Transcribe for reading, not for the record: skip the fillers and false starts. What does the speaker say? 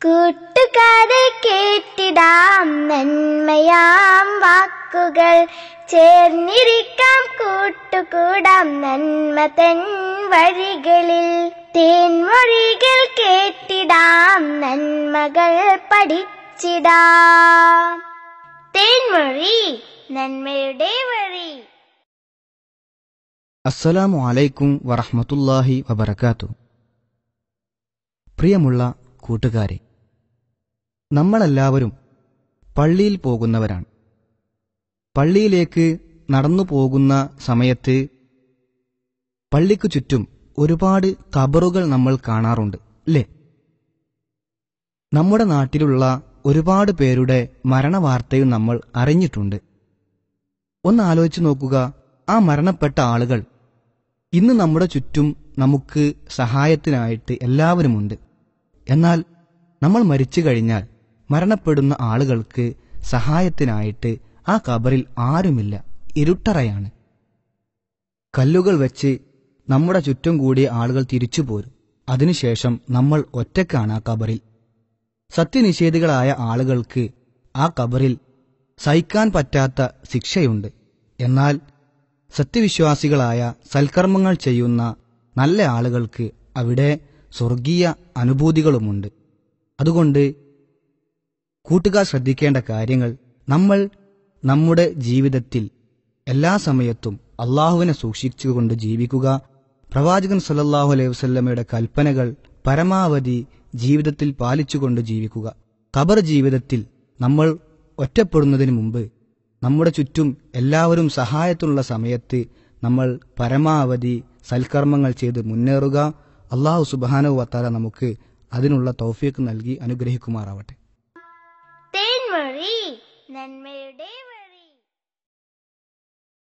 കൂട്ടുകാരെ കേട്ടിടാം നന്മയാം വാക്കുകൾ, ചേർന്നിരിക്കാം കൂട്ടുകൂടാം നന്മ തൻ വഴികളിൽ. തേൻമൊഴികൾ കേട്ടിടാം നന്മകൾ പഠിച്ചിടാം. തേൻമൊഴി നന്മയുടെ വഴി. അസ്സലാമു അലൈക്കും വറഹ്മത്തുള്ളാഹി വബറകാതുഹു. പ്രിയമുള്ള കൂട്ടുകാരെ, നമ്മളെല്ലാവരും പള്ളിയിൽ പോകുന്നവരാണ്. പള്ളിയിലേക്ക് നടന്നു പോകുന്ന സമയത്ത് പള്ളിക്കു ചുറ്റും ഒരുപാട് ഖബറുകൾ നമ്മൾ കാണാറുണ്ട്, അല്ലേ? നമ്മുടെ നാട്ടിലുള്ള ഒരുപാട് പേരുടെ മരണവാർത്തയും നമ്മൾ അറിഞ്ഞിട്ടുണ്ട്. ഒന്ന് ആലോചിച്ചു നോക്കുക, ആ മരണപ്പെട്ട ആളുകൾ ഇന്ന് നമ്മുടെ ചുറ്റും നമുക്ക് സഹായത്തിനായിട്ട് എല്ലാവരുമുണ്ട്. എന്നാൽ നമ്മൾ മരിച്ചു കഴിഞ്ഞാൽ മരണപ്പെടുന്ന ആളുകൾക്ക് സഹായത്തിനായിട്ട് ആ ഖബറിൽ ആരുമില്ല, ഇരുട്ടറയാണ്. കല്ലുകൾ വെച്ച് നമ്മുടെ ചുറ്റും കൂടിയ ആളുകൾ തിരിച്ചു പോരും. അതിനുശേഷം നമ്മൾ ഒറ്റക്കാണ് ആ ഖബറിൽ. സത്യനിഷേധികളായ ആളുകൾക്ക് ആ ഖബറിൽ സഹിക്കാൻ പറ്റാത്ത ശിക്ഷയുണ്ട്. എന്നാൽ സത്യവിശ്വാസികളായ സൽക്കർമ്മങ്ങൾ ചെയ്യുന്ന നല്ല ആളുകൾക്ക് അവിടെ സ്വർഗീയ അനുഭൂതികളുമുണ്ട്. അതുകൊണ്ട് കൂട്ടുകാർ ശ്രദ്ധിക്കേണ്ട കാര്യങ്ങൾ, നമ്മൾ നമ്മുടെ ജീവിതത്തിൽ എല്ലാ സമയത്തും അള്ളാഹുവിനെ സൂക്ഷിച്ചുകൊണ്ട് ജീവിക്കുക. പ്രവാചകൻ സല്ലല്ലാഹു അലൈഹി വസല്ലമയുടെ കൽപ്പനകൾ പരമാവധി ജീവിതത്തിൽ പാലിച്ചുകൊണ്ട് ജീവിക്കുക. ഖബർ ജീവിതത്തിൽ നമ്മൾ ഒറ്റപ്പെടുന്നതിന് മുമ്പ് നമ്മുടെ ചുറ്റും എല്ലാവരും സഹായത്തിനുള്ള സമയത്ത് നമ്മൾ പരമാവധി സൽക്കർമ്മങ്ങൾ ചെയ്ത് മുന്നേറുക. അല്ലാഹു സുബ്ഹാനഹു വ തആല നമുക്ക് അതിനുള്ള തൗഫീഖ് നൽകി അനുഗ്രഹിക്കുമാറാവട്ടെ. തേൻമൊഴി നന്മയുടെ